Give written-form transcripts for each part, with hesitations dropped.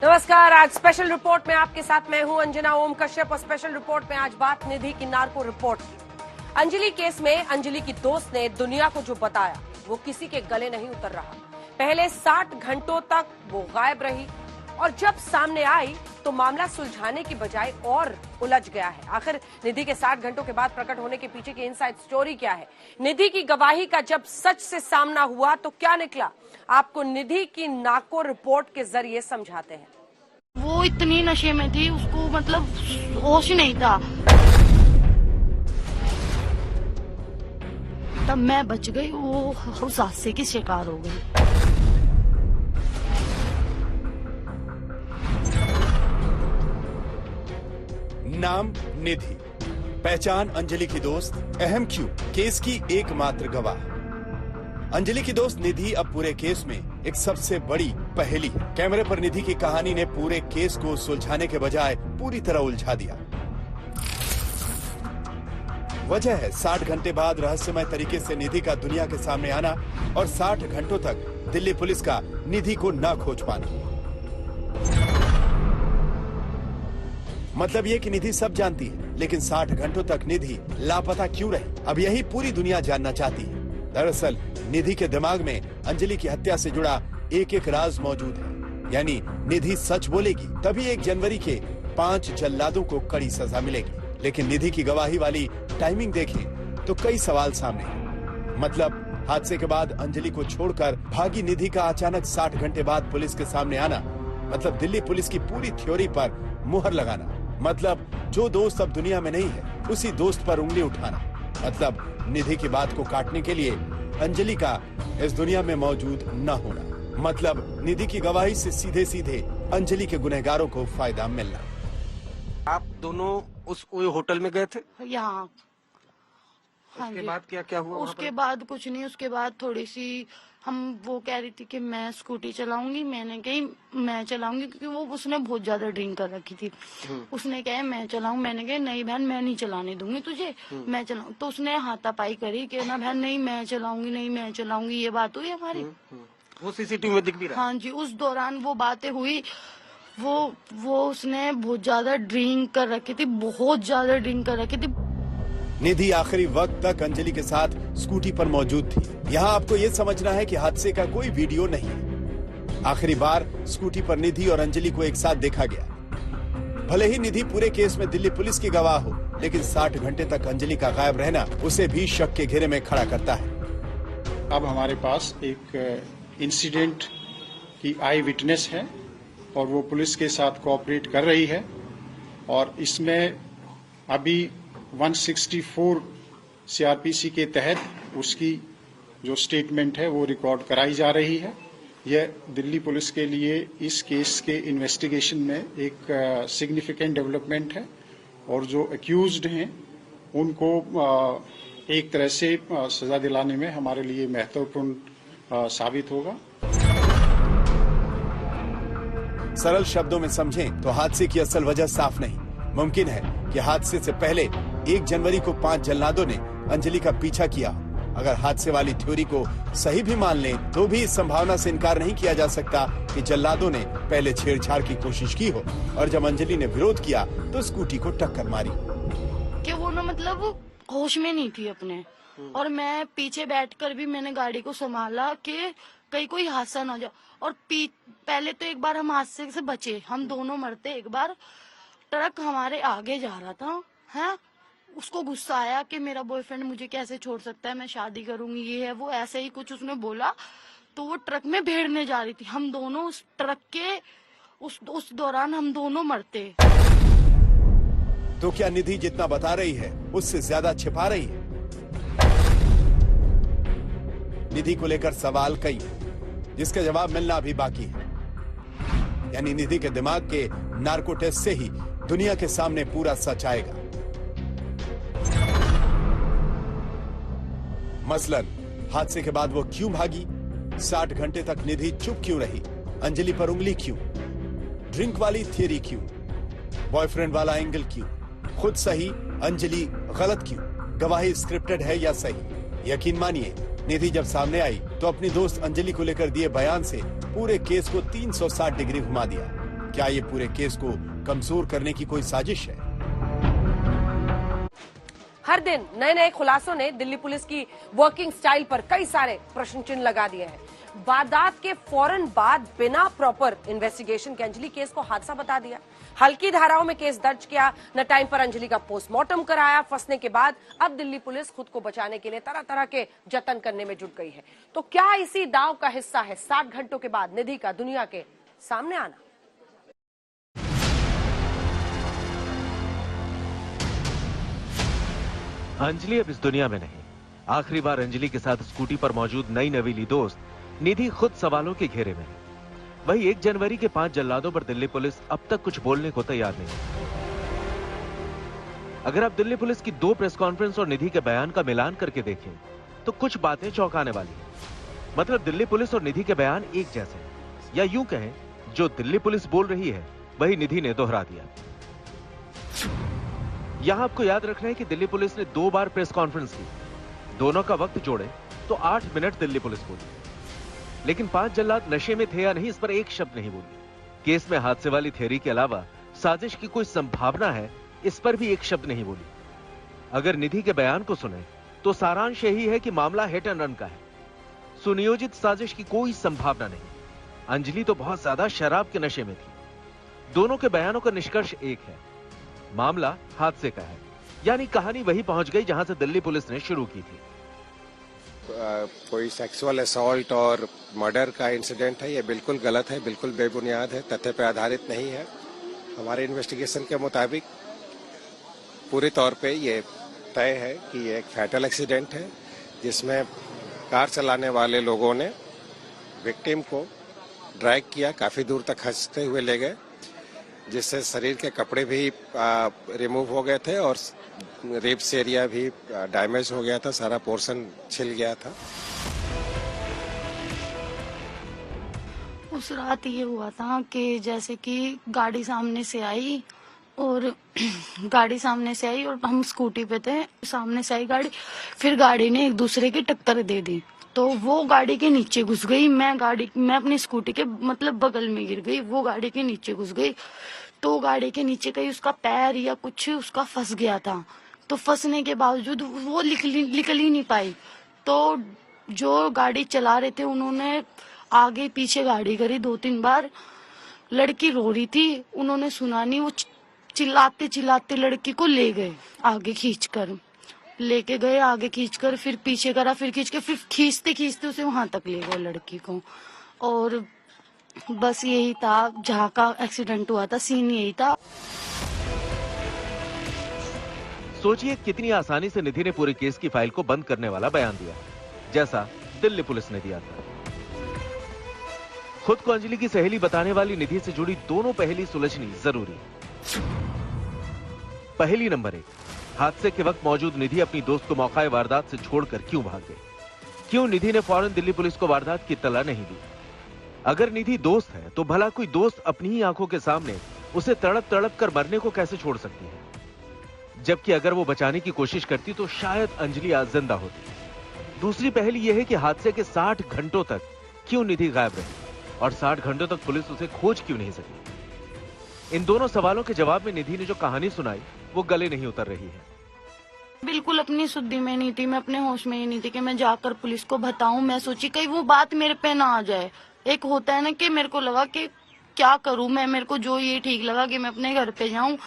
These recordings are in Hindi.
नमस्कार। आज स्पेशल रिपोर्ट में आपके साथ मैं हूं अंजना ओम कश्यप और स्पेशल रिपोर्ट में आज बात निधि की नार्को रिपोर्ट की। अंजलि केस में अंजलि की दोस्त ने दुनिया को जो बताया वो किसी के गले नहीं उतर रहा। पहले 60 घंटों तक वो गायब रही और जब सामने आई तो मामला सुलझाने की बजाय और उलझ गया है। आखिर निधि के 60 घंटों के बाद प्रकट होने के पीछे की इनसाइड स्टोरी क्या है? निधि की गवाही का जब सच से सामना हुआ तो क्या निकला? आपको निधि की नार्को रिपोर्ट के जरिए समझाते हैं। वो इतनी नशे में थी, उसको मतलब होश नहीं था। तब मैं बच गई, वो उस हादसे की शिकार हो गई। नाम निधि, पहचान अंजलि की दोस्त, अहम क्यों, केस की एकमात्र गवाह। अंजलि की दोस्त निधि अब पूरे केस में एक सबसे बड़ी पहेली है। कैमरे पर निधि की कहानी ने पूरे केस को सुलझाने के बजाय पूरी तरह उलझा दिया। वजह है 60 घंटे बाद रहस्यमय तरीके से निधि का दुनिया के सामने आना और 60 घंटों तक दिल्ली पुलिस का निधि को न खोज पाना। मतलब ये कि निधि सब जानती है, लेकिन 60 घंटों तक निधि लापता क्यों रही? अब यही पूरी दुनिया जानना चाहती है। दरअसल निधि के दिमाग में अंजलि की हत्या से जुड़ा एक एक राज मौजूद है। यानी निधि सच बोलेगी तभी 1 जनवरी के 5 जल्लादों को कड़ी सजा मिलेगी। लेकिन निधि की गवाही वाली टाइमिंग देखें तो कई सवाल सामने हैं। मतलब हादसे के बाद अंजलि को छोड़कर भागी निधि का अचानक 60 घंटे बाद पुलिस के सामने आना, मतलब दिल्ली पुलिस की पूरी थ्योरी पर मुहर लगाना, मतलब जो दोस्त अब दुनिया में नहीं है उसी दोस्त पर उंगली उठाना, मतलब निधि की बात को काटने के लिए अंजलि का इस दुनिया में मौजूद न होना, मतलब निधि की गवाही से सीधे सीधे अंजलि के गुनहगारों को फायदा मिलना। आप दोनों उस होटल में गए थे? यहाँ उसके बाद क्या क्या हुआ? उसके बाद कुछ नहीं। उसके बाद थोड़ी सी वो कह रही थी कि मैं स्कूटी चलाऊंगी। मैंने कही मैं चलाऊंगी, क्योंकि वो उसने बहुत ज्यादा ड्रिंक कर रखी थी। उसने कहा मैं चलाऊं। मैंने कहा नहीं बहन, मैं नहीं चलाने दूंगी तुझे, मैं चलाऊं। तो उसने हाथापाई करी कि ना बहन नहीं मैं चलाऊंगी, नहीं मैं चलाऊंगी। ये बात हुई हमारी। वो सीसीटीवी में दिख भी रहा? हाँ जी, उस दौरान वो बातें हुई। वो उसने बहुत ज्यादा ड्रिंक कर रखी थी, बहुत ज्यादा ड्रिंक कर रखी थी। निधि आखिरी वक्त तक अंजलि के साथ स्कूटी पर मौजूद थी। यहाँ आपको ये समझना है कि हादसे का कोई वीडियो नहीं है। आखिरी बार स्कूटी पर निधि और अंजलि को एक साथ देखा गया। भले ही निधि पूरे केस में दिल्ली पुलिस की गवाह हो, लेकिन 60 घंटे तक अंजलि का गायब रहना उसे भी शक के घेरे में खड़ा करता है। अब हमारे पास एक इंसिडेंट की आई विटनेस है और वो पुलिस के साथ कोऑपरेट कर रही है, और इसमें अभी 164 सीआरपीसी के तहत उसकी जो स्टेटमेंट है वो रिकॉर्ड कराई जा रही है। यह दिल्ली पुलिस के लिए इस केस के इन्वेस्टिगेशन में एक सिग्निफिकेंट डेवलपमेंट है, और जो अक्यूज्ड हैं उनको एक तरह से सजा दिलाने में हमारे लिए महत्वपूर्ण साबित होगा। सरल शब्दों में समझें तो हादसे की असल वजह साफ नहीं। मुमकिन है कि हादसे से पहले 1 जनवरी को 5 जल्लादों ने अंजलि का पीछा किया। अगर हादसे वाली थ्योरी को सही भी मान लें तो भी इस संभावना से इनकार नहीं किया जा सकता कि जल्लादों ने पहले छेड़छाड़ की कोशिश की हो और जब अंजलि ने विरोध किया तो स्कूटी को टक्कर मारी। कि वो ना मतलब होश में नहीं थी अपने, और मैं पीछे बैठकर भी मैंने गाड़ी को संभाला कि कहीं कोई हादसा ना हो जाए। और पहले तो एक बार हम हादसे से बचे, हम दोनों मरते। एक बार ट्रक हमारे आगे जा रहा था, है उसको गुस्सा आया कि मेरा बॉयफ्रेंड मुझे कैसे छोड़ सकता है, मैं शादी करूंगी, ये है वो, ऐसे ही कुछ उसने बोला। तो वो ट्रक में भेड़ने जा रही थी, हम दोनों उस ट्रक के उस दौरान हम दोनों मरते। तो क्या निधि जितना बता रही है उससे ज्यादा छिपा रही है? निधि को लेकर सवाल कई, जिसका जवाब मिलना अभी बाकी है। यानी निधि के दिमाग के नार्को टेस्ट से ही दुनिया के सामने पूरा सच आएगा। मसलन हादसे के बाद वो क्यों भागी, 60 घंटे तक निधि चुप क्यों रही, अंजलि पर उंगली क्यों, ड्रिंक वाली थियरी क्यों, बॉयफ्रेंड वाला एंगल क्यों, खुद सही अंजलि गलत क्यों, गवाही स्क्रिप्टेड है या सही। यकीन मानिए निधि जब सामने आई तो अपनी दोस्त अंजलि को लेकर दिए बयान से पूरे केस को 360 डिग्री घुमा दिया। क्या ये पूरे केस को कमजोर करने की कोई साजिश है? हर दिन नए नए खुलासों ने दिल्ली पुलिस की वर्किंग स्टाइल पर कई सारे प्रश्न चिन्ह लगा दिए हैं। वारदात के फौरन बाद बिना प्रॉपर इन्वेस्टिगेशन के अंजलि केस को हादसा बता दिया। हल्की धाराओं में केस दर्ज किया, न टाइम पर अंजलि का पोस्टमार्टम कराया। फंसने के बाद अब दिल्ली पुलिस खुद को बचाने के लिए तरह तरह के जतन करने में जुट गई है। तो क्या इसी दांव का हिस्सा है 60 घंटों के बाद निधि का दुनिया के सामने आना? अंजलि अब इस दुनिया में नहीं। आखिरी बार अंजलि के साथ स्कूटी पर मौजूद नई नवीली दोस्त निधि खुद सवालों के घेरे में है। वही 1 जनवरी के 5 जल्लादों पर दिल्ली पुलिस अब तक कुछ बोलने को तैयार नहीं है। अगर आप दिल्ली पुलिस की 2 प्रेस कॉन्फ्रेंस और निधि के बयान का मिलान करके देखें तो कुछ बातें चौंकाने वाली हैं। मतलब दिल्ली पुलिस और निधि के बयान एक जैसे हैं, या यूं कहें जो दिल्ली पुलिस बोल रही है वही निधि ने दोहरा दिया। यहां आपको याद रखना है कि दिल्ली पुलिस ने 2 बार प्रेस कॉन्फ्रेंस की। दोनों का वक्त जोड़े तो 8 मिनट दिल्ली पुलिस बोली, लेकिन 5 जल्लाद नशे में थे या नहीं इस पर एक शब्द नहीं बोली। केस में हादसे वाली थियरी के अलावा साजिश की कोई संभावना है इस पर भी एक शब्द नहीं बोली। अगर निधि के बयान को सुने तो सारांश यही है कि मामला हिट एंड रन का है। सुनियोजित साजिश की कोई संभावना नहीं। अंजलि तो बहुत ज्यादा शराब के नशे में थी। दोनों के बयानों का निष्कर्ष एक है, मामला हादसे का है। यानी कहानी वही पहुंच गई जहां से दिल्ली पुलिस ने शुरू की थी। कोई सेक्सुअल असॉल्ट और मर्डर का इंसिडेंट है, ये बिल्कुल गलत है, बिल्कुल बेबुनियाद है, तथ्य पर आधारित नहीं है। हमारे इन्वेस्टिगेशन के मुताबिक पूरे तौर पे ये तय है कि ये एक फैटल एक्सीडेंट है, जिसमें कार चलाने वाले लोगों ने विक्टिम को ड्रैग किया, काफी दूर तक खींचते हुए ले गए, जिससे शरीर के कपड़े भी रिमूव हो गए थे और रिब्स एरिया भी डैमेज हो गया था, सारा पोर्शन छिल गया था। उस रात ये हुआ था कि जैसे कि गाड़ी सामने से आई और हम स्कूटी पे थे, सामने से आई गाड़ी, फिर गाड़ी ने एक दूसरे की टक्कर दे दी, तो वो गाड़ी के नीचे घुस गई। मैं अपनी स्कूटी के मतलब बगल में गिर गई, वो गाड़ी के नीचे घुस गई। तो गाड़ी के नीचे कहीं उसका पैर या कुछ उसका फंस गया था, तो फंसने के बावजूद वो निकल ही नहीं पाई। तो जो गाड़ी चला रहे थे उन्होंने आगे पीछे गाड़ी करी 2-3 बार। लड़की रो रही थी, उन्होंने सुना नहीं, वो चिल्लाते चिल्लाते लड़की को ले गए, आगे खींचकर लेके गए, आगे खींचकर फिर पीछे करा, फिर खींच के फिर खींचते खींचते उसे वहां तक ले गए लड़की को। और बस यही था जहाँ का एक्सीडेंट हुआ था, सीन यही था। सोचिए कितनी आसानी से निधि ने पूरे केस की फाइल को बंद करने वाला बयान दिया, जैसा दिल्ली पुलिस ने दिया था। खुद को अंजलि की सहेली बताने वाली निधि से जुड़ी दोनों पहेली सुलझनी जरूरी है। पहेली नंबर 1, हादसे के वक्त मौजूद निधि अपनी दोस्त को मौका वारदात से छोड़कर क्यों भाग गई? क्यों निधि ने फौरन दिल्ली पुलिस को वारदात की इत्तला नहीं दी? अगर निधि दोस्त है तो भला कोई दोस्त अपनी ही आंखों के सामने उसे तड़प तड़प कर मरने को कैसे छोड़ सकती है? जबकि अगर वो बचाने की कोशिश करती तो शायद अंजलि आज जिंदा होती। दूसरी पहेली यह है कि हादसे के 60 घंटों तक क्यों निधि गायब रही और 60 घंटों तक पुलिस उसे खोज क्यों नहीं सकी? इन दोनों सवालों के जवाब में निधि ने जो कहानी सुनाई वो गले नहीं उतर रही है। बिल्कुल अपनी शुद्धि में नहीं थी, मैं अपने होश में ही नहीं थी कि मैं जाकर पुलिस को बताऊं। मैं सोची कहीं वो बात मेरे पे ना आ जाए। एक होता है ना कि मेरे को लगा कि क्या करूं मैं, मेरे को जो ये ठीक लगा कि मैं अपने घर पे जाऊं,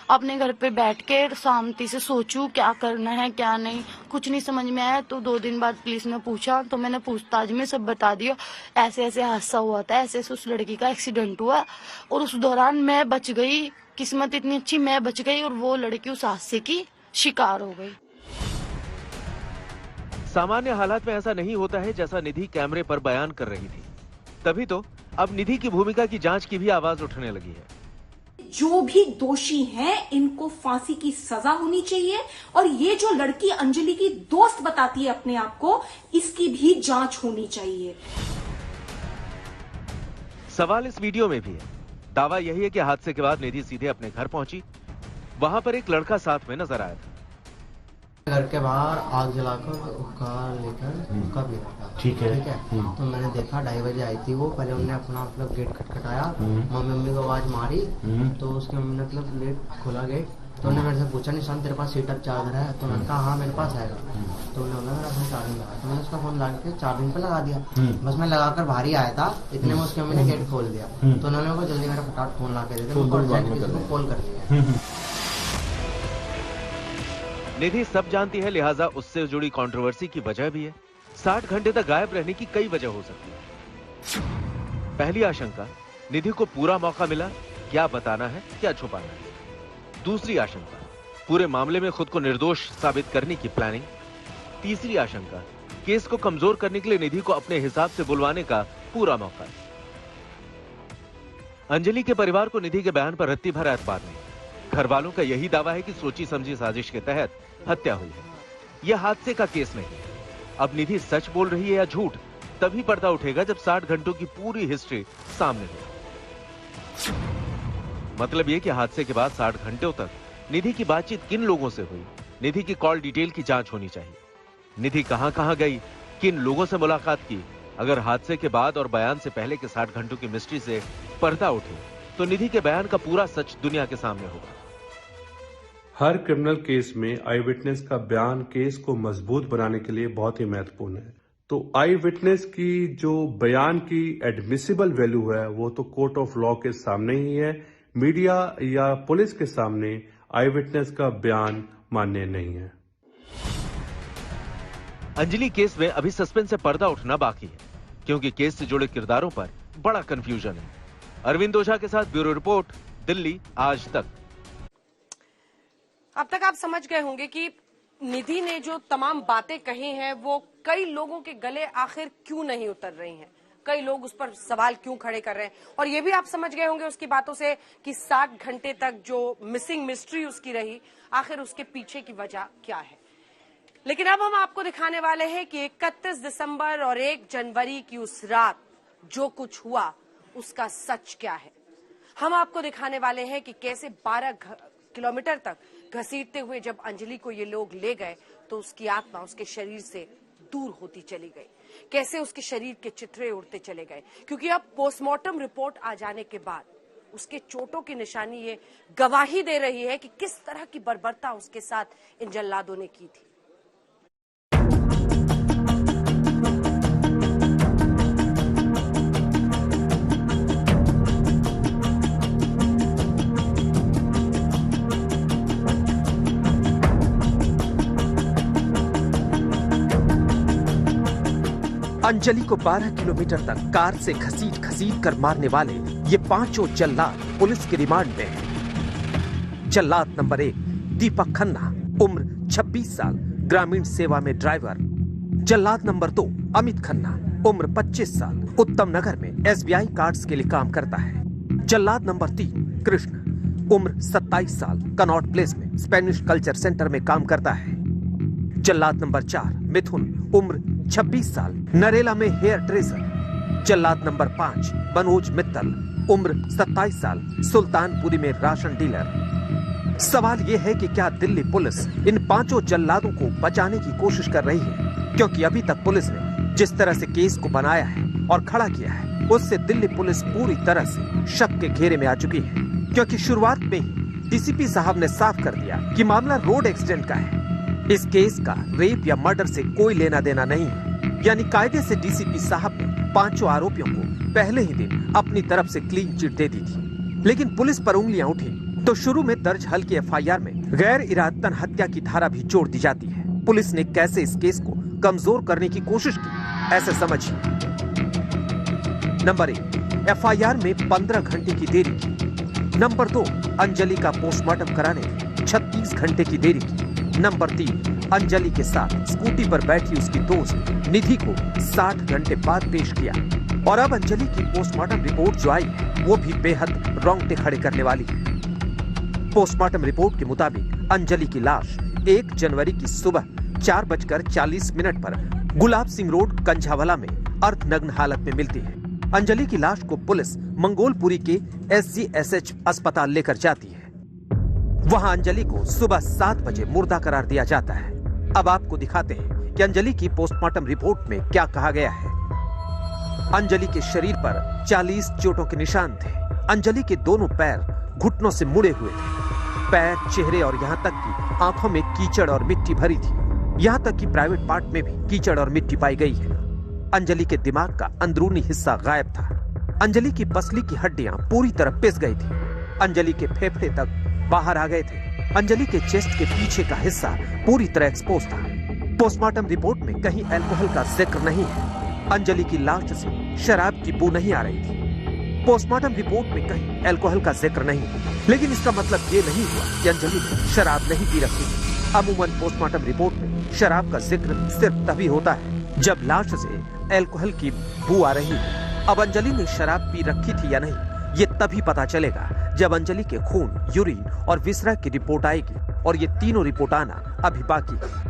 अपने घर पे बैठ के शांति से सोचूं क्या करना है क्या नहीं। कुछ नहीं समझ में आया तो 2 दिन बाद पुलिस ने पूछा तो मैंने पूछताछ में सब बता दिया, ऐसे ऐसे हादसा हुआ था, ऐसे ऐसे उस लड़की का एक्सीडेंट हुआ और उस दौरान मैं बच गई। किस्मत इतनी अच्छी, मैं बच गई और वो लड़की उस हादसे की शिकार हो गई। सामान्य हालात में ऐसा नहीं होता है जैसा निधि कैमरे पर बयान कर रही थी। तभी तो अब निधि की भूमिका की जांच की भी आवाज उठने लगी है। जो भी दोषी हैं इनको फांसी की सजा होनी चाहिए और ये जो लड़की अंजलि की दोस्त बताती है अपने आप को, इसकी भी जांच होनी चाहिए। सवाल इस वीडियो में भी है। दावा यही है कि हादसे के बाद निधि सीधे अपने घर पहुंची। वहां पर एक लड़का साथ में नजर आया था। घर के बाहर आग जलाकर उसका लेकर उसका भी ठीक है तो मैंने देखा 2:30 बजे आई थी वो। पहले उन्होंने अपना मतलब गेट खटखटाया, मम्मी को आवाज मारी तो उसके मम्मी ने मतलब गेट खोला गेट तो उन्होंने मेरे से पूछा निशान तेरे पास हीटर चार्जर है? तो मैंने कहा हाँ मेरे पास है। तो उन्होंने बोला मेरा फोन चार्जिंग लगा, तो मैंने उसका फोन लगा के चार्जिंग पे लगा दिया। बस मैं लगाकर बाहर ही आया था, इतने में उसकी मम्मी ने गेट खोल दिया। तो उन्होंने को जल्दी मेरा फटाफट फोन ला के दे दिया, किसी को कॉल कर दिया। निधि सब जानती है, लिहाजा उससे जुड़ी कंट्रोवर्सी की वजह भी है। 60 घंटे तक गायब रहने की कई वजह हो सकती है। पहली आशंका, निधि को पूरा मौका मिला, क्या बताना है क्या छुपाना है। दूसरी आशंका, पूरे मामले में खुद को निर्दोष साबित करने की प्लानिंग। तीसरी आशंका, केस को कमजोर करने के लिए निधि को अपने हिसाब से बुलवाने का पूरा मौका। अंजलि के परिवार को निधि के बयान पर रत्ती भर एतबार नहीं। घर वालों का यही दावा है कि सोची समझी साजिश के तहत हत्या हुई है। यह हादसे का केस नहीं। अब निधि सच बोल रही है या झूठ, तभी पर्दा उठेगा जब 60 घंटों की पूरी हिस्ट्री सामने हो। मतलब यह कि हादसे के बाद 60 घंटों तक निधि की बातचीत किन लोगों से हुई, निधि की कॉल डिटेल की जांच होनी चाहिए। निधि कहां गई, किन लोगों से मुलाकात की। अगर हादसे के बाद और बयान से पहले के 60 घंटों की मिस्ट्री से पर्दा उठे तो निधि के बयान का पूरा सच दुनिया के सामने होगा। हर क्रिमिनल केस में आई विटनेस का बयान केस को मजबूत बनाने के लिए बहुत ही महत्वपूर्ण है। तो आई विटनेस की जो बयान की एडमिसिबल वैल्यू है वो तो कोर्ट ऑफ लॉ के सामने ही है। मीडिया या पुलिस के सामने आई विटनेस का बयान मान्य नहीं है। अंजलि केस में अभी सस्पेंस से पर्दा उठना बाकी है, क्योंकि केस से जुड़े किरदारों पर बड़ा कंफ्यूजन है। अरविंद ओझा के साथ ब्यूरो रिपोर्ट, दिल्ली आज तक। अब तक आप समझ गए होंगे कि निधि ने जो तमाम बातें कही हैं वो कई लोगों के गले आखिर क्यों नहीं उतर रही हैं, कई लोग उस पर सवाल क्यों खड़े कर रहे हैं। और ये भी आप समझ गए होंगे उसकी बातों से कि 60 घंटे तक जो मिसिंग मिस्ट्री उसकी रही, आखिर उसके पीछे की वजह क्या है। लेकिन अब हम आपको दिखाने वाले हैं कि 31 दिसंबर और 1 जनवरी की उस रात जो कुछ हुआ उसका सच क्या है। हम आपको दिखाने वाले हैं कि कैसे 12 किलोमीटर तक घसीटते हुए जब अंजलि को ये लोग ले गए तो उसकी आत्मा उसके शरीर से दूर होती चली गई, कैसे उसके शरीर के चित्रे उड़ते चले गए। क्योंकि अब पोस्टमार्टम रिपोर्ट आ जाने के बाद उसके चोटों की निशानी ये गवाही दे रही है कि किस तरह की बर्बरता उसके साथ इन जल्लादों ने की थी। अंजलि को 12 किलोमीटर तक कार से घसीट कर मारने वाले ये 5 जल्लाद पुलिस की रिमांड में हैं। जल्लाद नंबर 1 दीपक खन्ना, उम्र 26 साल, ग्रामीण सेवा में ड्राइवर। जल्लाद नंबर 2 अमित खन्ना, उम्र 25 साल, उत्तम नगर में SBI कार्ड्स के लिए काम करता है। जल्लाद नंबर 3 कृष्ण, उम्र 27 साल, कनॉट प्लेस में स्पेनिश कल्चर सेंटर में काम करता है। जल्लाद नंबर 4 मिथुन, उम्र 26 साल, नरेला में हेयर ड्रेसर। जल्लाद नंबर 5 मनोज मित्तल, उम्र 27 साल, सुल्तानपुरी में राशन डीलर। सवाल यह है कि क्या दिल्ली पुलिस इन 5 जल्लादों को बचाने की कोशिश कर रही है, क्योंकि अभी तक पुलिस ने जिस तरह से केस को बनाया है और खड़ा किया है उससे दिल्ली पुलिस पूरी तरह से शक के घेरे में आ चुकी है। क्योंकि शुरुआत में ही डीसीपी साहब ने साफ कर दिया कि मामला रोड एक्सीडेंट का है, इस केस का रेप या मर्डर से कोई लेना देना नहीं है। यानी कायदे से डीसीपी साहब ने 5 आरोपियों को पहले ही दिन अपनी तरफ से क्लीन चिट दे दी थी। लेकिन पुलिस पर उंगलियां उठी तो शुरू में दर्ज हल्की FIR में गैर इरादतन हत्या की धारा भी जोड़ दी जाती है। पुलिस ने कैसे इस केस को कमजोर करने की कोशिश की, ऐसे समझिए। नंबर 1 FIR में 15 घंटे की देरी की। नंबर 2 अंजलि का पोस्टमार्टम कराने में 36 घंटे की देरी की। नंबर 3 अंजलि के साथ स्कूटी पर बैठी उसकी दोस्त निधि को 60 घंटे बाद पेश किया। और अब अंजलि की पोस्टमार्टम रिपोर्ट जो आई है वो भी बेहद रोंगटे खड़े करने वाली है। पोस्टमार्टम रिपोर्ट के मुताबिक अंजलि की लाश 1 जनवरी की सुबह 4:40 पर गुलाब सिंह रोड कंझावला में अर्धनग्न हालत में मिलती है। अंजलि की लाश को पुलिस मंगोलपुरी के SGSH अस्पताल लेकर जाती है। वहां अंजलि को सुबह 7 बजे मुर्दा करार दिया जाता है। अब आपको दिखाते हैं कि अंजलि की पोस्टमार्टम रिपोर्ट में क्या कहा गया है। अंजलि के शरीर पर 40 चोटों के निशान थे। अंजलि के दोनों पैर घुटनों से मुड़े हुए थे। पैर, चेहरे और यहाँ तक कि आंखों में कीचड़ और मिट्टी भरी थी। यहाँ तक कि प्राइवेट पार्ट में भी कीचड़ और मिट्टी पाई गई है। अंजलि के दिमाग का अंदरूनी हिस्सा गायब था। अंजलि की पसली की हड्डियां पूरी तरह पिस गई थी। अंजलि के फेफड़े तक बाहर आ गए थे। अंजलि के चेस्ट के पीछे का हिस्सा पूरी तरह एक्सपोज था। पोस्टमार्टम रिपोर्ट में कहीं अल्कोहल का जिक्र नहीं है। अंजलि की लाश से शराब की बू नहीं आ रही थी। पोस्टमार्टम रिपोर्ट में कहीं अल्कोहल का जिक्र नहीं, लेकिन इसका मतलब ये नहीं हुआ कि अंजलि ने शराब नहीं पी रखी थी। अमूमन पोस्टमार्टम रिपोर्ट में शराब का जिक्र सिर्फ तभी होता है जब लाश से अल्कोहल की बू आ रही है। अब अंजलि ने शराब पी रखी थी या नहीं, ये तभी पता चलेगा जब अंजलि के खून, यूरिन और विसरा की रिपोर्ट आएगी, और ये तीनों रिपोर्ट आना अभी बाकी है।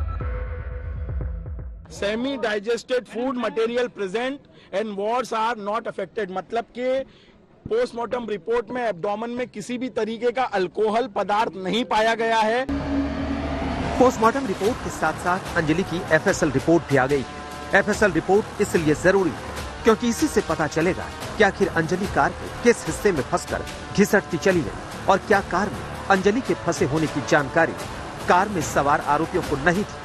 Semi digested food material present and wards are not affected, मतलब कि पोस्टमार्टम रिपोर्ट में एब्डोमेन में किसी भी तरीके का अल्कोहल पदार्थ नहीं पाया गया है। पोस्टमार्टम रिपोर्ट के साथ साथ अंजलि की एफएसएल रिपोर्ट भी आ गई है। एफएसएल रिपोर्ट इसलिए जरूरी है क्योंकि इसी से पता चलेगा कि आखिर अंजलि कार के किस हिस्से में फंसकर घिसटती चली गई, और क्या कार में अंजलि के फंसे होने की जानकारी कार में सवार आरोपियों को नहीं थी।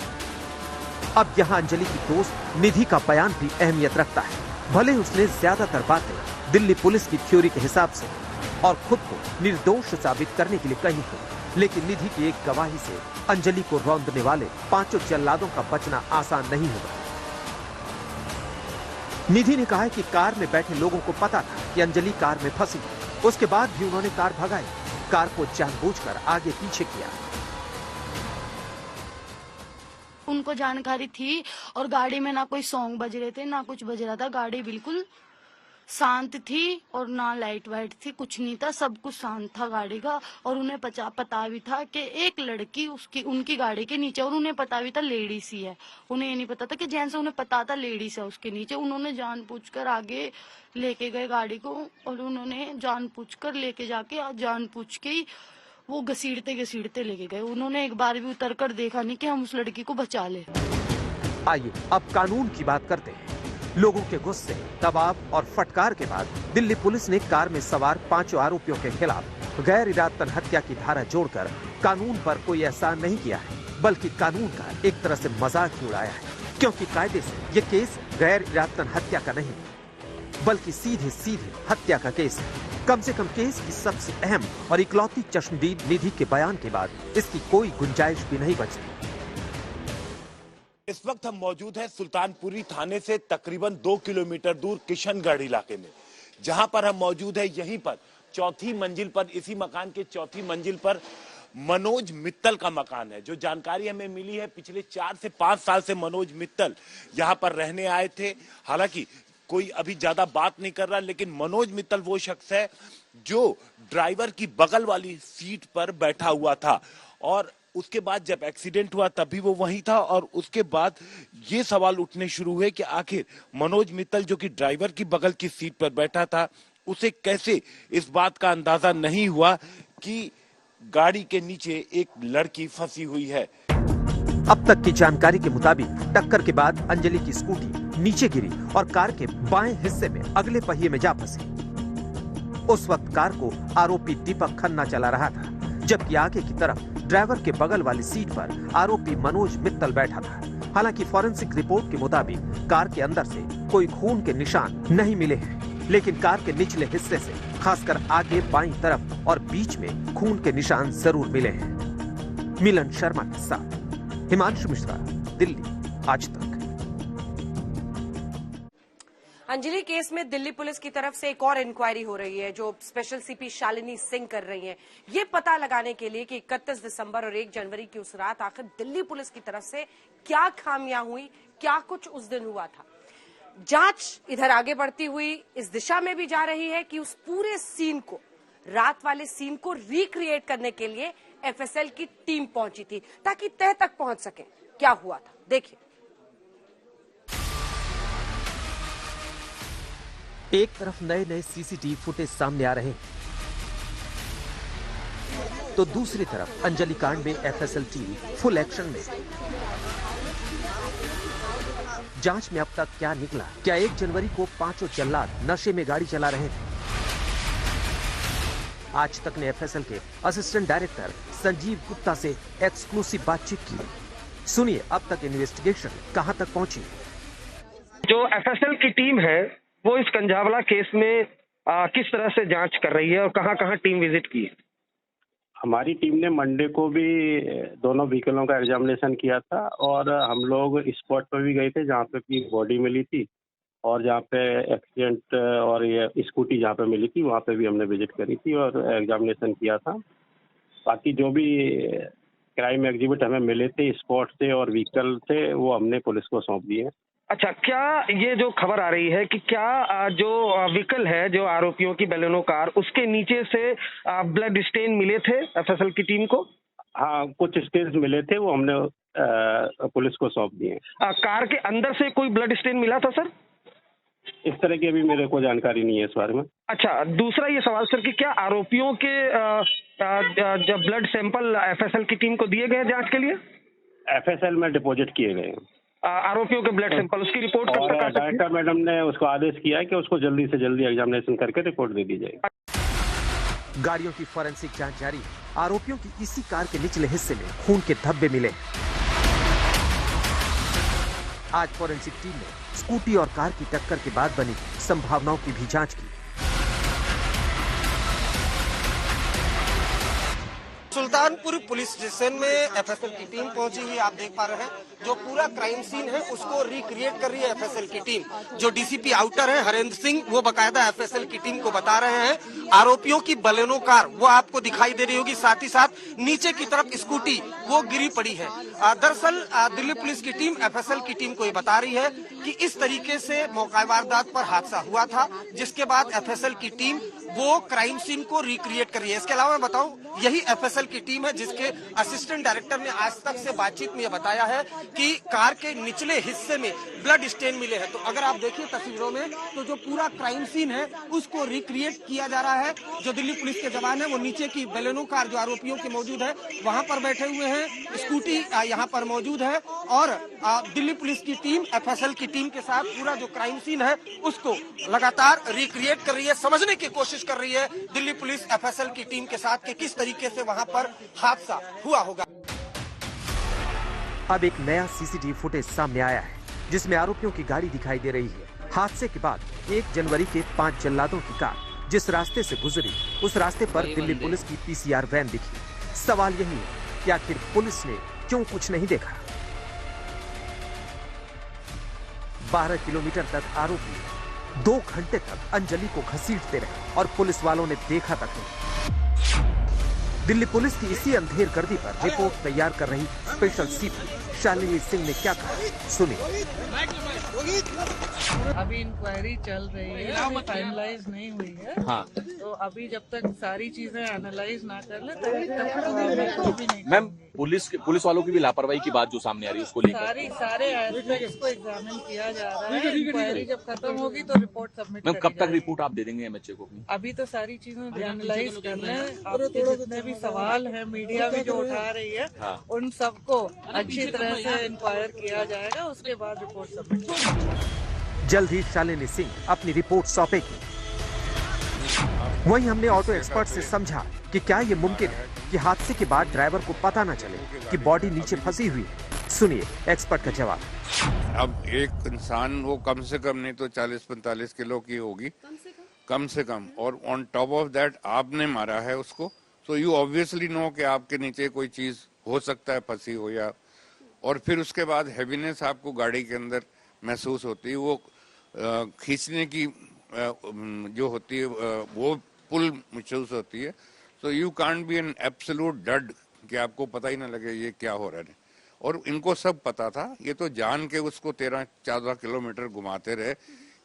अब यहाँ अंजलि की दोस्त निधि का बयान भी अहमियत रखता है। भले उसने ज्यादातर बातें दिल्ली पुलिस की थ्योरी के हिसाब से और खुद को निर्दोष साबित करने के लिए कही हो, लेकिन निधि की एक गवाही से अंजलि को रौंदने वाले पांचों जल्लादों का बचना आसान नहीं होगा। निधि ने कहा है कि कार में बैठे लोगों को पता था कि अंजलि कार में फंसी, उसके बाद भी उन्होंने कार भगाई, कार को जानबूझकर आगे पीछे किया। उनको जानकारी थी और गाड़ी में ना कोई सॉन्ग बज रहे थे ना कुछ बज रहा था। गाड़ी बिल्कुल शांत थी और ना लाइट वाइट थी, कुछ नहीं था, सब कुछ शांत था गाड़ी का। और उन्हें पता भी था कि एक लड़की उनकी गाड़ी के नीचे, और उन्हें पता भी था लेडीज ही है। उन्हें ये नहीं पता था कि जेंट्स, उन्हें पता था लेडीज है उसके नीचे। उन्होंने जानबूझकर आगे लेके गए गाड़ी को, और उन्होंने जानबूझकर लेके जाके जानबूझ के ही वो घसीटते लेके गए। उन्होंने एक बार भी उतर कर देखा नहीं कि हम उस लड़की को बचा ले। आइए अब कानून की बात करते हैं। लोगों के गुस्से, दबाव और फटकार के बाद दिल्ली पुलिस ने कार में सवार पांचों आरोपियों के खिलाफ गैर इरादतन हत्या की धारा जोड़कर कानून पर कोई एहसान नहीं किया है, बल्कि कानून का एक तरह से मजाक ही उड़ाया है। क्योंकि कायदे से ये केस गैर इरादतन हत्या का नहीं, बल्कि सीधे हत्या का केस है। कम से कम केस की सबसे अहम और इकलौती चश्मदीद निधि के बयान के बाद इसकी कोई गुंजाइश भी नहीं बचती। इस वक्त हम मौजूद हैं सुल्तानपुरी थाने से तकरीबन 2 किलोमीटर दूर किशनगढ़ इलाके में, जहां पर हम मौजूद है। यहीं पर चौथी मंजिल पर, इसी मकान के चौथी मंजिल पर मनोज मित्तल का मकान है। जो जानकारी हमें मिली है, पिछले 4 से 5 साल से मनोज मित्तल यहां पर रहने आए थे। हालांकि कोई अभी ज्यादा बात नहीं कर रहा, लेकिन मनोज मित्तल वो शख्स है जो ड्राइवर की बगल वाली सीट पर बैठा हुआ था, और उसके बाद जब एक्सीडेंट हुआ तब भी वो वहीं था। और उसके बाद ये सवाल उठने शुरू हुए कि आखिर मनोज मित्तल जो कि ड्राइवर की बगल की सीट पर बैठा था, उसे कैसे इस बात का अंदाजा नहीं हुआ कि गाड़ी के नीचे एक लड़की फंसी हुई है। अब तक की जानकारी के मुताबिक टक्कर के बाद अंजलि की स्कूटी नीचे गिरी और कार के बाएं हिस्से में अगले पहिए में जा फंसी। उस वक्त कार को आरोपी दीपक खन्ना चला रहा था, जबकि आगे की तरफ ड्राइवर के बगल वाली सीट पर आरोपी मनोज मित्तल बैठा था। हालांकि फॉरेंसिक रिपोर्ट के मुताबिक कार के अंदर से कोई खून के निशान नहीं मिले हैं, लेकिन कार के निचले हिस्से से खासकर आगे बाईं तरफ और बीच में खून के निशान जरूर मिले हैं। मिलन शर्मा के साथ हिमांशु मिश्रा, दिल्ली, आज तक। अंजलि केस में दिल्ली पुलिस की तरफ से एक और इंक्वायरी हो रही है, जो स्पेशल सीपी शालिनी सिंह कर रही हैं, ये पता लगाने के लिए कि 31 दिसंबर और 1 जनवरी की उस रात आखिर दिल्ली पुलिस की तरफ से क्या खामियां हुई, क्या कुछ उस दिन हुआ था। जांच इधर आगे बढ़ती हुई इस दिशा में भी जा रही है कि उस पूरे सीन को, रात वाले सीन को रिक्रिएट करने के लिए एफएसएल की टीम पहुंची थी, ताकि तह तक पहुंच सके क्या हुआ था। देखिए, एक तरफ नए सीसीटीवी फुटेज सामने आ रहे हैं, तो दूसरी तरफ अंजलि कांड में एफएसएल टीम फुल एक्शन में। जांच में अब तक क्या निकला? क्या 1 जनवरी को पांचों जल्लाद नशे में गाड़ी चला रहे थे? आज तक ने एफएसएल के असिस्टेंट डायरेक्टर संजीव गुप्ता से एक्सक्लूसिव बातचीत की। सुनिए अब तक इन्वेस्टिगेशन कहां तक पहुंची। जो एफएसएल की टीम है वो इस कंझावला केस में किस तरह से जांच कर रही है और कहां-कहां टीम विजिट की है? हमारी टीम ने मंडे को भी दोनों व्हीकलों का एग्जामिनेशन किया था और हम लोग स्पॉट पर भी गए थे जहाँ पे की बॉडी मिली थी और जहाँ पे एक्सीडेंट और ये स्कूटी जहाँ पे मिली थी वहाँ पे भी हमने विजिट करी थी और एग्जामिनेशन किया था। बाकी जो भी क्राइम एग्जिबिट हमें मिले थे स्पॉट से और व्हीकल से वो हमने पुलिस को सौंप दिए। अच्छा, क्या ये जो खबर आ रही है कि क्या जो व्हीकल है जो आरोपियों की बेलेनो कार उसके नीचे से ब्लड स्टेन मिले थे एफएसएल की टीम को? हाँ, कुछ स्टेन्स मिले थे वो हमने पुलिस को सौंप दिए। कार के अंदर से कोई ब्लड स्टेन मिला था सर? इस तरह की अभी मेरे को जानकारी नहीं है इस बारे में। अच्छा, दूसरा ये सवाल सर कि क्या आरोपियों के जब ब्लड सैंपल एफएसएल की टीम को दिए गए जांच के लिए? एफएसएल में डिपॉजिट किए गए आरोपियों के ब्लड सैंपल, उसकी रिपोर्ट कब तक आ सकती है? डायरेक्टर मैडम ने उसको आदेश किया है कि उसको जल्दी से जल्दी एग्जामिनेशन करके रिपोर्ट दे दी जाए। गाड़ियों की फॉरेंसिक जांच जारी। आरोपियों की इसी कार के निचले हिस्से में खून के धब्बे मिले। आज फॉरेंसिक टीम ने स्कूटी और कार की टक्कर के बाद बनी संभावनाओं की भी जांच की। सुल्तानपुर पुलिस स्टेशन में एफएसएल की टीम पहुंची हुई आप देख पा रहे हैं। जो पूरा क्राइम सीन है उसको रिक्रिएट कर रही है एफएसएल की टीम। जो डीसीपी आउटर है हरेंद्र सिंह वो बकायदा एफएसएल की टीम को बता रहे हैं आरोपियों की बलेनो कार वो आपको दिखाई दे रही होगी, साथ ही साथ नीचे की तरफ स्कूटी वो गिरी पड़ी है। दरअसल दिल्ली पुलिस की टीम एफएसएल की टीम को ये बता रही है कि इस तरीके से मौका वारदात पर हादसा हुआ था, जिसके बाद एफएसएल की टीम वो क्राइम सीन को रिक्रिएट कर रही है। इसके अलावा मैं बताऊं यही एफएसएल की टीम है जिसके असिस्टेंट डायरेक्टर ने आज तक से बातचीत में यह बताया है कि कार के निचले हिस्से में ब्लड स्टेन मिले हैं। तो अगर आप देखिए तस्वीरों में तो जो पूरा क्राइम सीन है उसको रिक्रिएट किया जा रहा है। जो दिल्ली पुलिस के जवान है वो नीचे की बेलेनो कार जो आरोपियों की मौजूद है वहां पर बैठे हुए हैं, स्कूटी यहाँ पर मौजूद है और दिल्ली पुलिस की टीम एफएसएल की टीम के साथ पूरा जो क्राइम सीन है उसको लगातार रिक्रिएट कर रही है, समझने की कोशिश कर रही है दिल्ली पुलिस एफएसएल की टीम के साथ कि किस तरीके से वहां पर हादसा हुआ होगा। अब एक नया सीसीटीवी फुटेज सामने आया है जिसमें आरोपियों की गाड़ी दिखाई दे रही है। हादसे के बाद 1 जनवरी के 5 जल्लादों की कार जिस रास्ते से गुजरी उस रास्ते पर दिल्ली पुलिस की पीसीआर वैन दिखी। सवाल यही है कि आखिर पुलिस ने क्यों कुछ नहीं देखा। 12 किलोमीटर तक आरोपी 2 घंटे तक अंजलि को घसीटते रहे और पुलिस वालों ने देखा तक नहीं। दिल्ली पुलिस की इसी अंधेर गर्दी पर रिपोर्ट तैयार कर रही स्पेशल सीपी शालिनी सिंह ने क्या कहा, सुनिए। अभी इंक्वायरी चल रही है, अभी फाइनलाइज नहीं हुई है। हाँ। तो अभी जब तक सारी चीजें एनालाइज ना कर ले तभी तक कुछ भी नहीं। मैम पुलिस वालों की भी लापरवाही की बात जो सामने आ रही है उसको लेकर सारे एस्पेक्ट्स को एग्जामिन किया जा रहा है। इंक्वायरी जब खत्म होगी तो रिपोर्ट सबमिट मैम कब तक रिपोर्ट आप दे देंगे एमएचए को? अभी तो सारी चीजें एनालाइज कर रहे हैं। आपके जितने भी सवाल है मीडिया भी जो उठा रही है उन सबको अच्छी तरह से इंक्वायर किया जाएगा, उसके बाद रिपोर्ट सबमिट होगी। जल्द ही शालिनी सिंह अपनी रिपोर्ट सौंपेगी। वहीं हमने ऑटो एक्सपर्ट से समझा कि क्या ये मुमकिन है कि हादसे के बाद ड्राइवर को पता न चले कि बॉडी नीचे फंसी हुई है। सुनिए एक्सपर्ट का जवाब। अब एक इंसान वो कम से कम नहीं तो 40-45 किलो की होगी कम से कम, और ऑन टॉप ऑफ दैट आपने मारा है उसको, तो यू ऑब्वियसली नो कि आपके नीचे कोई चीज हो सकता है फंसी हो या, और फिर उसके बाद हैवीनेस आपको गाड़ी के अंदर महसूस होती है, वो खींचने की जो होती है वो पुल महसूस होती है। तो you can't be an absolute dud कि आपको पता ही ना लगे ये क्या हो रहा है। और इनको सब पता था, ये तो जान के उसको 13-14 किलोमीटर घुमाते रहे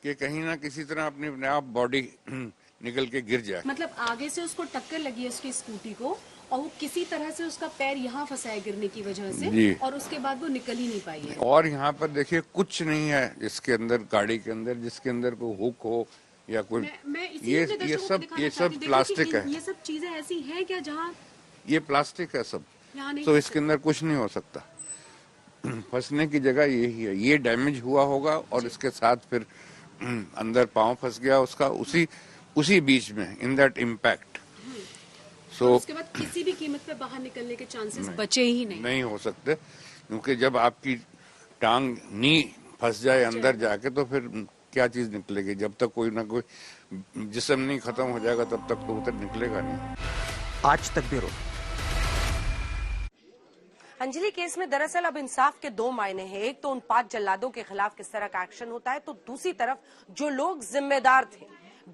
कि कहीं ना किसी तरह अपने आप बॉडी निकल के गिर जाए। मतलब आगे से उसको टक्कर लगी है उसकी स्कूटी को और वो किसी तरह से उसका पैर यहाँ फंसा है गिरने की वजह से, और उसके बाद वो निकल ही नहीं पाई है। और यहाँ पर देखिए कुछ नहीं है इसके अंदर, गाड़ी के अंदर जिसके अंदर कोई हुक हो या कोई ये सब प्लास्टिक है। ये सब चीजें ऐसी हैं क्या जहाँ ये प्लास्टिक है सब, तो इसके अंदर कुछ नहीं हो सकता। फंसने की जगह यही है, ये डैमेज हुआ होगा और इसके साथ फिर अंदर पांव फंस गया उसका, उसी बीच में, इन दैट इम्पैक्ट। सो उसके बाद किसी भी कीमत पे बाहर निकलने के चांसेस बचे ही नहीं हो सकते, क्योंकि जब आपकी टांग नी फंस जाए अंदर जाके तो फिर क्या चीज निकलेगी। जब तक कोई ना कोई जिस्म नहीं खत्म हो जाएगा तब तक तो उधर निकलेगा नहीं। आज तक ब्यूरो। अंजलि केस में दरअसल अब इंसाफ के दो मायने हैं। एक तो उन 5 जल्लादों के खिलाफ किस तरह का एक्शन होता है, तो दूसरी तरफ जो लोग जिम्मेदार थे,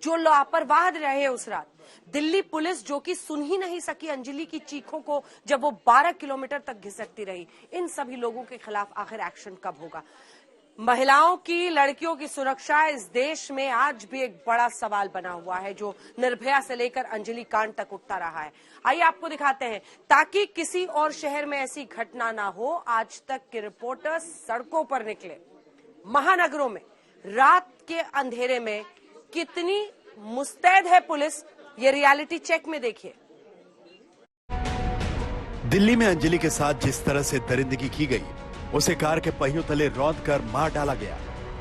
जो लापरवाह रहे उस रात। दिल्ली पुलिस जो कि सुन ही नहीं सकी अंजलि की चीखों को जब वो 12 किलोमीटर तक घिसकती रही। इन सभी लोगों के खिलाफ आखिर एक्शन कब होगा? महिलाओं की, लड़कियों की सुरक्षा इस देश में आज भी एक बड़ा सवाल बना हुआ है, जो निर्भया से लेकर अंजलि कांड तक उठता रहा है। आइए आपको दिखाते हैं, ताकि किसी और शहर में ऐसी घटना ना हो। आज तक के रिपोर्टर्स सड़कों पर निकले, महानगरों में रात के अंधेरे में कितनी मुस्तैद है पुलिस, ये रियलिटी चेक में देखिए। दिल्ली में अंजलि के साथ जिस तरह से दरिंदगी की गई, उसे कार के पहियों तले रौंद कर मार डाला गया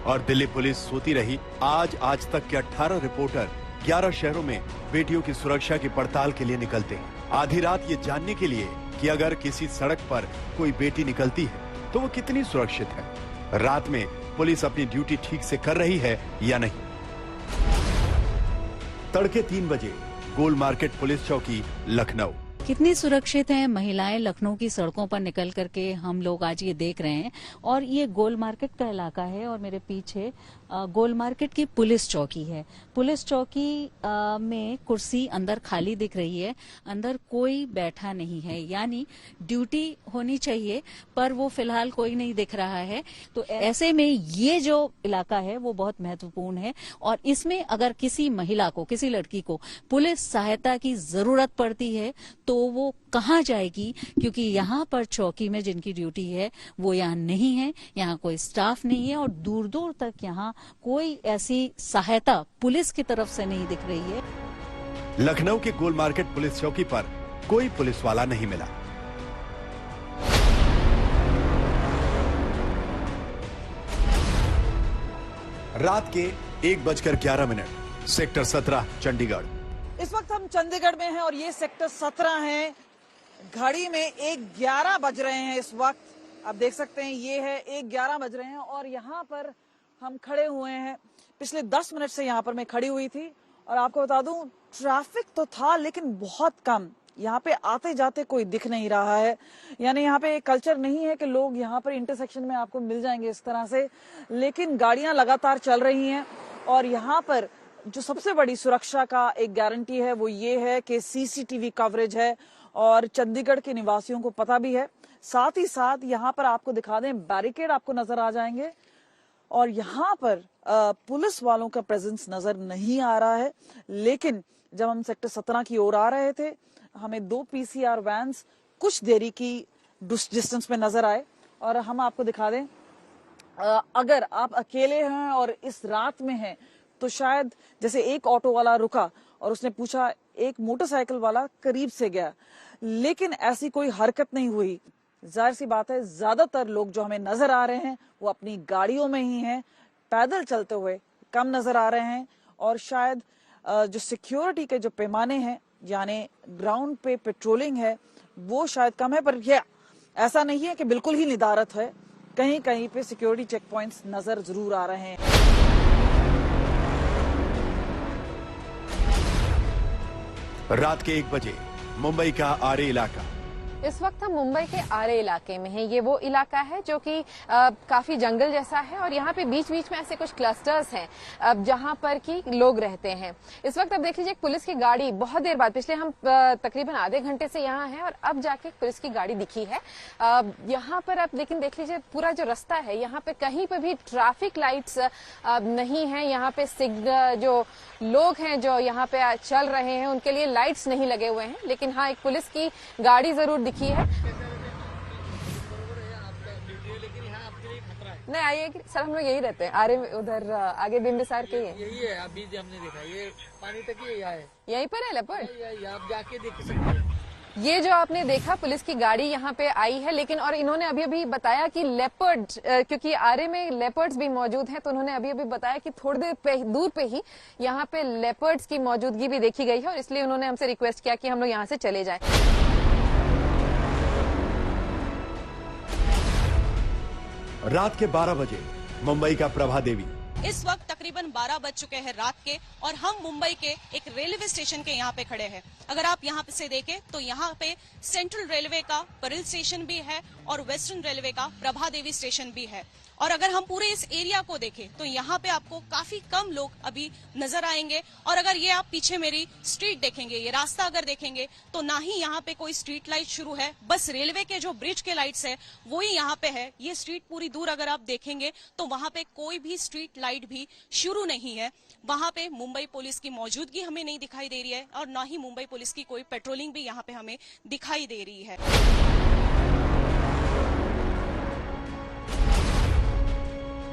और दिल्ली पुलिस सोती रही। आज तक के 18 रिपोर्टर 11 शहरों में बेटियों की सुरक्षा की पड़ताल के लिए निकलते हैं, आधी रात ये जानने के लिए कि अगर किसी सड़क पर कोई बेटी निकलती है तो वो कितनी सुरक्षित है, रात में पुलिस अपनी ड्यूटी ठीक से कर रही है या नहीं। तड़के 3 बजे गोल मार्केट पुलिस चौकी, लखनऊ। कितनी सुरक्षित हैं महिलाएं लखनऊ की सड़कों पर निकल करके हम लोग आज ये देख रहे हैं। और ये गोल मार्केट का इलाका है और मेरे पीछे गोल मार्केट की पुलिस चौकी है। पुलिस चौकी में कुर्सी अंदर खाली दिख रही है, अंदर कोई बैठा नहीं है, यानी ड्यूटी होनी चाहिए पर वो फिलहाल कोई नहीं दिख रहा है। तो ऐसे में ये जो इलाका है वो बहुत महत्वपूर्ण है और इसमें अगर किसी महिला को, किसी लड़की को पुलिस सहायता की जरूरत पड़ती है तो वो कहाँ जाएगी, क्योंकि यहाँ पर चौकी में जिनकी ड्यूटी है वो यहाँ नहीं है, यहाँ कोई स्टाफ नहीं है और दूर दूर तक यहाँ कोई ऐसी सहायता पुलिस की तरफ से नहीं दिख रही है। लखनऊ के गोल मार्केट पुलिस चौकी पर कोई पुलिस वाला नहीं मिला। रात के 1:11, सेक्टर 17, चंडीगढ़। इस वक्त हम चंडीगढ़ में हैं और ये सेक्टर 17 है। घड़ी में 1:11 बज रहे हैं इस वक्त। आप देख सकते हैं ये है 1:11 बज रहे हैं और यहाँ पर हम खड़े हुए हैं। पिछले 10 मिनट से यहाँ पर मैं खड़ी हुई थी और आपको बता दूं ट्रैफिक तो था लेकिन बहुत कम। यहाँ पे आते जाते कोई दिख नहीं रहा है, यानी यहाँ पे कल्चर नहीं है कि लोग यहाँ पर इंटरसेक्शन में आपको मिल जाएंगे इस तरह से, लेकिन गाड़ियां लगातार चल रही हैं। और यहाँ पर जो सबसे बड़ी सुरक्षा का एक गारंटी है वो ये है कि सीसीटीवी कवरेज है और चंडीगढ़ के निवासियों को पता भी है। साथ ही साथ यहाँ पर आपको दिखा दें बैरिकेड आपको नजर आ जाएंगे और यहाँ पर पुलिस वालों का प्रेजेंस नजर नहीं आ रहा है। लेकिन जब हम सेक्टर 17 की ओर आ रहे थे हमें 2 पीसीआर वैन्स कुछ देरी की डिस्टेंस में नजर आए और हम आपको दिखा दें अगर आप अकेले हैं और इस रात में हैं तो शायद जैसे एक ऑटो वाला रुका और उसने पूछा, एक मोटरसाइकिल वाला करीब से गया, लेकिन ऐसी कोई हरकत नहीं हुई। जाहिर सी बात है ज्यादातर लोग जो हमें नजर आ रहे हैं वो अपनी गाड़ियों में ही हैं, पैदल चलते हुए कम नजर आ रहे हैं और शायद जो सिक्योरिटी के जो पैमाने हैं यानी ग्राउंड पे पेट्रोलिंग है वो शायद कम है। पर यह ऐसा नहीं है कि बिल्कुल ही निदारत है, कहीं कहीं पे सिक्योरिटी चेक पॉइंट्स नजर जरूर आ रहे हैं। रात के 1 बजे मुंबई का आरे इलाका। इस वक्त हम मुंबई के आरे इलाके में हैं। ये वो इलाका है जो कि काफी जंगल जैसा है और यहाँ पे बीच बीच में ऐसे कुछ क्लस्टर्स हैं जहाँ पर कि लोग रहते हैं। इस वक्त अब देख लीजिए पुलिस की गाड़ी बहुत देर बाद, पिछले हम तकरीबन आधे घंटे से यहाँ हैं और अब जाके पुलिस की गाड़ी दिखी है यहाँ पर। अब लेकिन देख लीजिए पूरा जो रास्ता है यहाँ पे कहीं पे भी ट्रैफिक लाइट्स नहीं है। यहाँ पे सिग्नल जो लोग हैं जो यहाँ पे चल रहे हैं उनके लिए लाइट्स नहीं लगे हुए हैं, लेकिन हाँ एक पुलिस की गाड़ी जरूर दिखी है। नहीं आइए सर, हम लोग यही रहते हैं आरे उधर आगे बिंबिसार के यही है। अभी हमने देखा ये पानी तक ही है, यहीं पर है लेपर्ड, आप जाके देख सकते हैं। ये जो आपने देखा पुलिस की गाड़ी यहाँ पे आई है, लेकिन और इन्होंने अभी अभी बताया कि लेपर्ड, क्योंकि आरे में लेपर्ड्स भी मौजूद हैं, तो उन्होंने अभी अभी बताया कि थोड़ी देर दूर पे ही यहाँ पे लेपर्ड्स की मौजूदगी भी देखी गई है और इसलिए उन्होंने हमसे रिक्वेस्ट किया कि हम लोग यहाँ से चले जाएं। रात के 12 बजे मुंबई का प्रभा देवी। इस वक्त तकरीबन 12 बज चुके हैं रात के और हम मुंबई के एक रेलवे स्टेशन के यहाँ पे खड़े हैं। अगर आप यहाँ से देखें तो यहाँ पे सेंट्रल रेलवे का परिल स्टेशन भी है और वेस्टर्न रेलवे का प्रभा देवी स्टेशन भी है। और अगर हम पूरे इस एरिया को देखें तो यहाँ पे आपको काफी कम लोग अभी नजर आएंगे। और अगर ये आप पीछे मेरी स्ट्रीट देखेंगे, ये रास्ता अगर देखेंगे तो ना ही यहाँ पे कोई स्ट्रीट लाइट शुरू है, बस रेलवे के जो ब्रिज के लाइट्स है वो ही यहाँ पे है। ये स्ट्रीट पूरी दूर अगर आप देखेंगे तो वहां पे कोई भी स्ट्रीट लाइट भी शुरू नहीं है। वहां पे मुंबई पुलिस की मौजूदगी हमें नहीं दिखाई दे रही है और ना ही मुंबई पुलिस की कोई पेट्रोलिंग भी यहाँ पे हमें दिखाई दे रही है।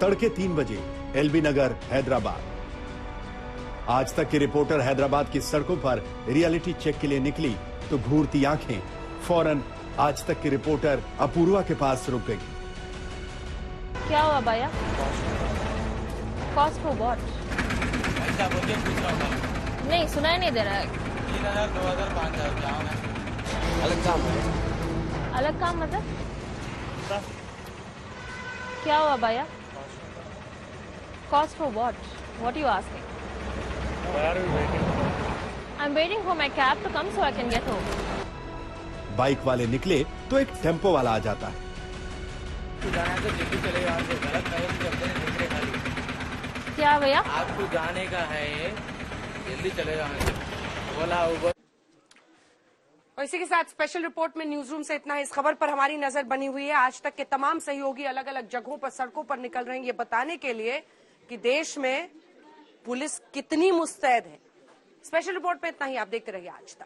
तड़के 3 बजे एलबी नगर हैदराबाद। आज तक की रिपोर्टर हैदराबाद की सड़कों पर रियलिटी चेक के लिए निकली तो घूरती आंखें फौरन आज तक की रिपोर्टर अपूर्वा के पास रुक गई। क्या हुआ भैया? Cost for what? नहीं सुनाई नहीं दे रहा है। 3000, 2000, 5000 अलग काम है। अलग काम मतलब क्या हुआ भैया? Cost for what? What are you asking? Why are you waiting? I'm waiting for my cab to come so I can get home. Bike वाले निकले तो एक टेम्पो वाला आ जाता है। जाना है तो जल्दी चले यहाँ से, गलत नहीं चलते हैं दूसरे खाली। क्या भैया? आपको जाने का है, जल्दी चले जाओ। बोला उबर। और इसी के साथ स्पेशल रिपोर्ट में न्यूज रूम से इतना है। इस खबर पर हमारी नजर बनी हुई है। आज तक के तमाम सहयोगी अलग अलग जगहों पर सड़कों पर निकल रहे हैं ये बताने के लिए कि देश में पुलिस कितनी मुस्तैद है। स्पेशल रिपोर्ट में इतना ही। आप देखते रहिए आज तक।